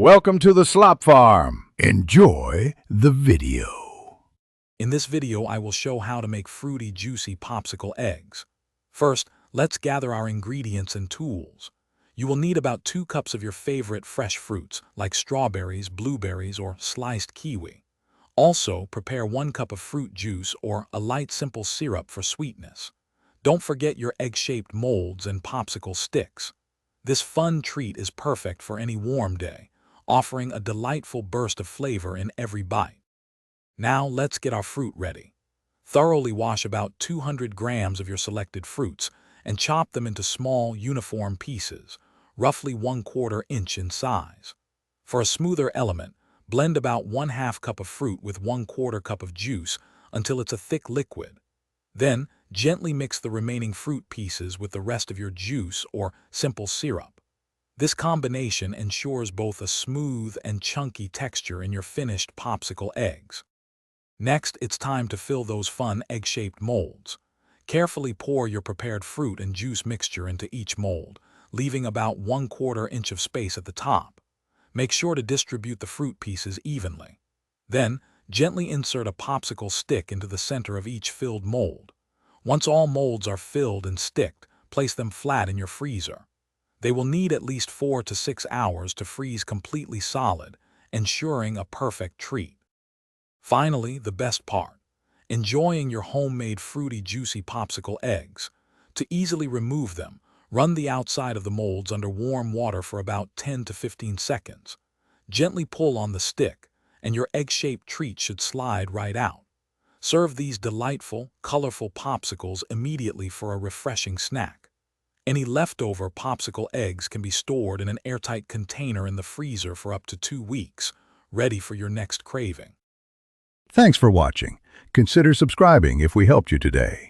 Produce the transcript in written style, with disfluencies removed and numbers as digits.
Welcome to the Slop Farm. Enjoy the video. In this video, I will show how to make fruity, juicy popsicle eggs. First, let's gather our ingredients and tools. You will need about 2 cups of your favorite fresh fruits, like strawberries, blueberries, or sliced kiwi. Also, prepare 1 cup of fruit juice or a light simple syrup for sweetness. Don't forget your egg-shaped molds and popsicle sticks. This fun treat is perfect for any warm day, offering a delightful burst of flavor in every bite. Now let's get our fruit ready. Thoroughly wash about 200 grams of your selected fruits and chop them into small, uniform pieces, roughly 1/4 inch in size. For a smoother element, blend about 1/2 cup of fruit with 1/4 cup of juice until it's a thick liquid. Then, gently mix the remaining fruit pieces with the rest of your juice or simple syrup. This combination ensures both a smooth and chunky texture in your finished popsicle eggs. Next, it's time to fill those fun egg-shaped molds. Carefully pour your prepared fruit and juice mixture into each mold, leaving about 1/4 inch of space at the top. Make sure to distribute the fruit pieces evenly. Then, gently insert a popsicle stick into the center of each filled mold. Once all molds are filled and sticked, place them flat in your freezer. They will need at least 4 to 6 hours to freeze completely solid, ensuring a perfect treat. Finally, the best part: enjoying your homemade fruity, juicy popsicle eggs. To easily remove them, run the outside of the molds under warm water for about 10 to 15 seconds. Gently pull on the stick, and your egg-shaped treat should slide right out. Serve these delightful, colorful popsicles immediately for a refreshing snack. Any leftover popsicle eggs can be stored in an airtight container in the freezer for up to 2 weeks, ready for your next craving. Thanks for watching. Consider subscribing if we helped you today.